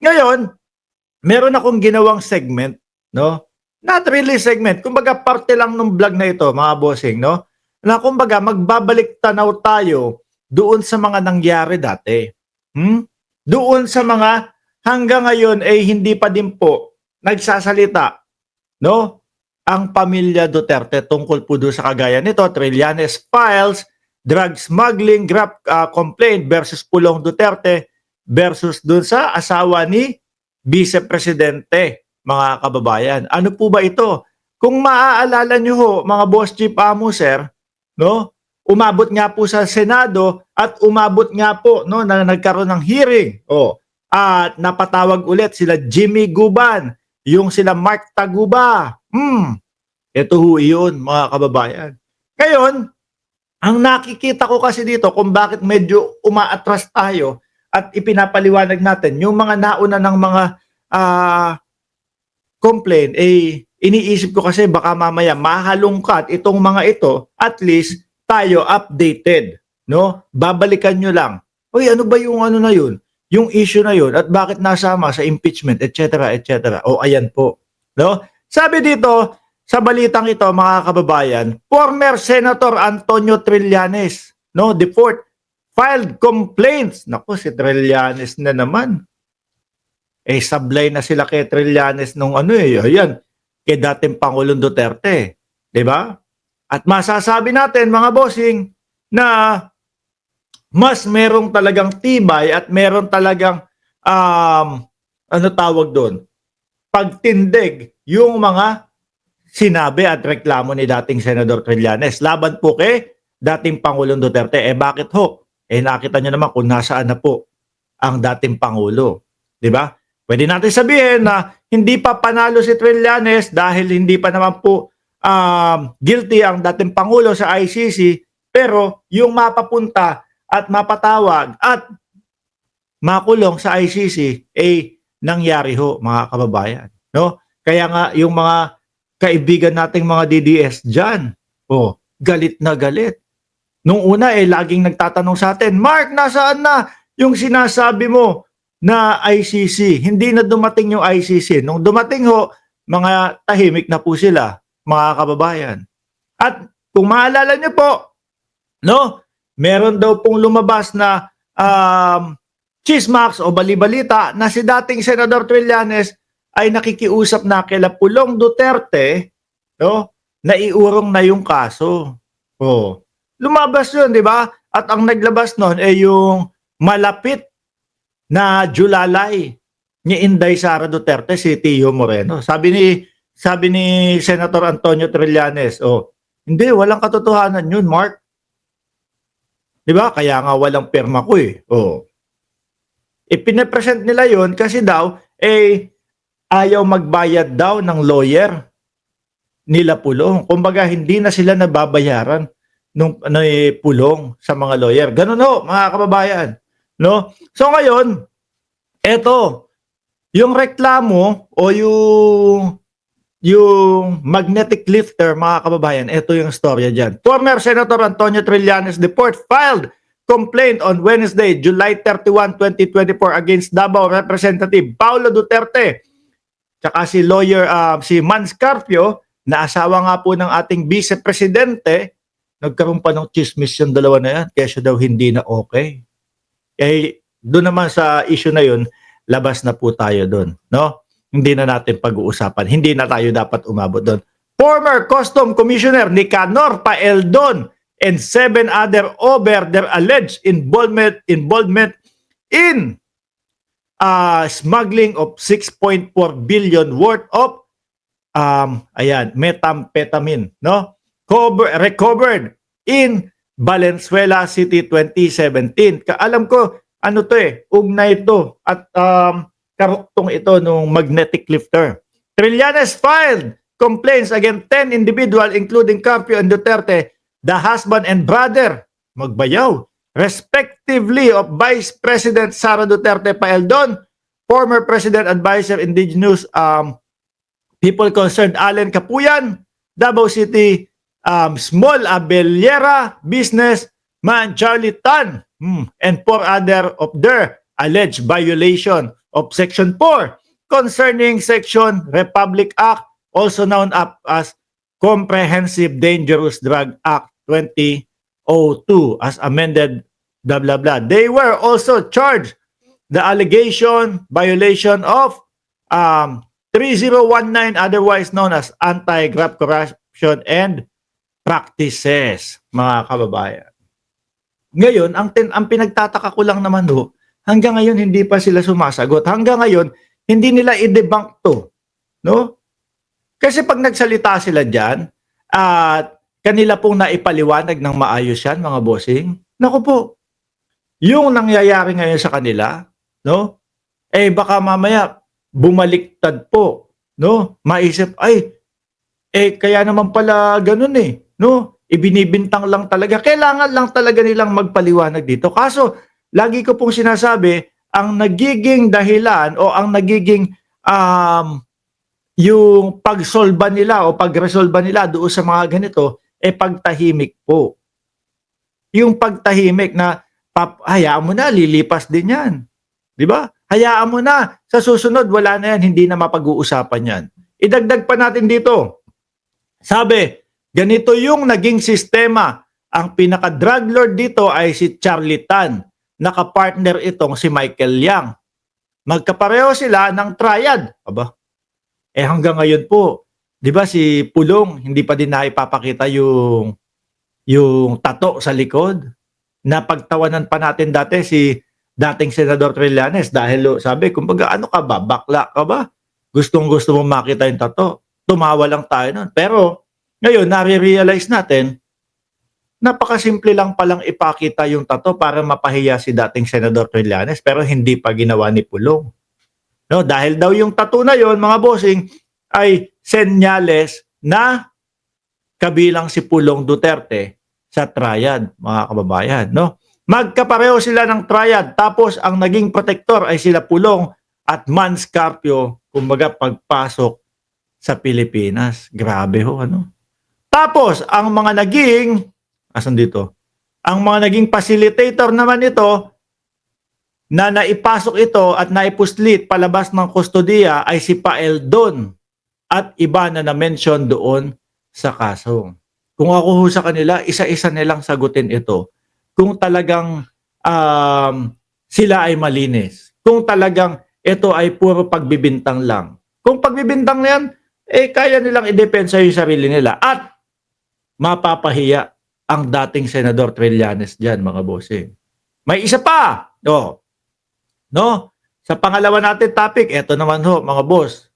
Ngayon, meron akong ginawang segment, no? Not really segment, kumbaga parte lang ng vlog na ito, mga bossing, no? Na kumbaga magbabalik tanaw tayo doon sa mga nangyari dati. Doon sa mga hanggang ngayon ay hindi pa din po nagsasalita, no? Ang pamilya Duterte tungkol po doon sa kagaya nito, Trillanes Files, drug smuggling, grab complaint versus Pulong Duterte versus doon sa asawa ni Vice Presidente, mga kababayan. Ano po ba ito? Kung maaalala nyo ho, mga boss chief amo, sir, no? Umabot nga po sa Senado at umabot nga po no na nagkaroon ng hearing. At napatawag ulit sila Jimmy Guban, yung sila Mark Taguba. Ito ho 'yun, mga kababayan. Ngayon, ang nakikita ko kasi dito kung bakit medyo umaatras tayo at ipinapaliwanag natin yung mga nauna ng mga complaint, iniisip ko kasi baka mamaya mahalungkat itong mga ito, at least tayo updated, no? Babalikan nyo lang. Uy, ano ba yung ano na yun? Yung issue na yun at bakit nasama sa impeachment, etc., etc. Ayan po, no? Sabi dito, sa balitang ito, mga kababayan, former Senator Antonio Trillanes, no, the fourth, filed complaints. Naku, si Trillanes na naman. Sablay na sila kay Trillanes nung ayan, kay dating Pangulong Duterte. 'Di ba? At masasabi natin, mga bossing, na mas merong talagang tibay at meron talagang, ano tawag doon? Pagtindig yung mga sinabi at reklamo ni dating Senador Trillanes laban po kay dating Pangulong Duterte. Bakit ho? Nakita nyo naman kung nasaan na po ang dating Pangulo. 'Di ba? Pwede natin sabihin na hindi pa panalo si Trillanes dahil hindi pa naman po guilty ang dating Pangulo sa ICC, pero yung mapapunta at mapatawag at makulong sa ICC nangyari ho, mga kababayan. No? Kaya nga yung mga kaibigan nating mga DDS dyan, galit na galit. Nung una laging nagtatanong sa atin, Mark, nasaan na yung sinasabi mo na ICC? Hindi na dumating yung ICC. Nung dumating ho, mga tahimik na po sila, mga kababayan. At kung maalala nyo po, no, meron daw pong lumabas na chismax o balibalita na si dating Senador Trillanes ay nakikiusap na kila Pulong Duterte, no, na iurong na yung kaso. Lumabas yun, di ba? At ang naglabas nun yung malapit na Julalay ni Inday Sara Duterte, si Tio Moreno. Sabi ni Senator Antonio Trillanes, hindi, walang katotohanan yun, Mark. Di ba? Kaya nga walang pirma ko Ipine-present nila yun kasi daw, ayaw magbayad daw ng lawyer nila Pulong. Kumbaga, hindi na sila nababayaran nung Pulong sa mga lawyer. Ganun ho, mga kababayan. No? So ngayon, eto, yung reklamo o yung magnetic lifter, mga kababayan, eto yung storya dyan. Former Senator Antonio Trillanes IV filed complaint on Wednesday, July 31, 2024 against Davao Representative Paulo Duterte. Tsaka si lawyer, si Mans Carpio, na asawa nga po ng ating Vice Presidente, nagkaroon pa ng chismis yung dalawa na yan, kaya siya daw hindi na okay. Doon naman sa issue na yun, labas na po tayo doon, no? Hindi na natin pag-uusapan. Hindi na tayo dapat umabot doon. Former Custom Commissioner Nicanor Paeldon and 7 other over their alleged involvement in smuggling of 6.4 billion worth of methamphetamine, no? Recovered in Valenzuela City 2017. Alam ko, ugnay ito at karuktong ito ng magnetic lifter. Trillanes filed complaints against 10 individuals including Carpio and Duterte, the husband and brother, magbayaw, respectively of Vice President Sara Duterte Paeldon, former President Advisor Indigenous People Concerned Allen Capuyan, Davao City Small Abellera Business Man Charlie Tan, and 4 other of their alleged violation of Section 4 concerning Section Republic Act, also known as Comprehensive Dangerous Drug Act 2002 as amended, blah, blah, blah. They were also charged the allegation violation of 3019, otherwise known as Anti-Graft Corruption and Practices, mga kababayan. Ngayon, ang pinagtataka ko lang naman hanggang ngayon hindi pa sila sumasagot. Hanggang ngayon, hindi nila i-debunk to. No? Kasi pag nagsalita sila dyan, at kanila pong naipaliwanag ng maayos yan, mga bossing, naku po, yung nangyayari ngayon sa kanila, no? Baka mamaya bumaliktad po, no? Maisip, kaya naman pala ganun no? Ibinibintang lang talaga. Kailangan lang talaga nilang magpaliwanag dito. Kaso, lagi ko pong sinasabi, ang nagiging dahilan o ang nagiging yung pagsolba nila o pagresolba nila doon sa mga ganito, pagtahimik po. Yung pagtahimik na, hayaan mo na, lilipas din yan. Di ba? Hayaan mo na. Sa susunod, wala na yan. Hindi na mapag-uusapan yan. Idagdag pa natin dito. Sabi, ganito yung naging sistema. Ang pinaka-drug lord dito ay si Charlie Tan. Nakapartner itong si Michael Yang. Magkapareho sila ng triad. Aba, hanggang ngayon po, di ba si Pulong, hindi pa din naipapakita yung tato sa likod. Napagtawanan pa natin dati si dating Senador Trillanes dahil sabi, kumbaga ano ka ba? Bakla ka ba? Gustong-gusto mo makita yung tato. Tumawa lang tayo nun. Pero ngayon, nare-realize natin, napakasimple lang palang ipakita yung tato para mapahiya si dating Senador Trillanes pero hindi pa ginawa ni Pulong. No, dahil daw yung tattoo na yon, mga bossing, ay senyales na kabilang si Pulong Duterte sa triad, mga kababayan, no? Magkapareho sila ng triad, tapos ang naging protector ay sila Pulong at Mans Carpio, kumbaga pagpasok sa Pilipinas. Grabe ano? Tapos ang mga naging ang mga naging facilitator naman ito na naipasok ito at naipuslit palabas ng kustodiya ay si Paeldon at iba na na-mention doon sa kaso. Kung ako sa kanila, isa-isa nilang sagutin ito. Kung talagang sila ay malinis. Kung talagang ito ay puro pagbibintang lang. Kung pagbibintang na yan, kaya nilang i-depensa yung sarili nila. At mapapahiya ang dating Senador Trillanes dyan, mga bossing. May isa pa! No? Sa pangalawa natin topic, eto naman mga boss.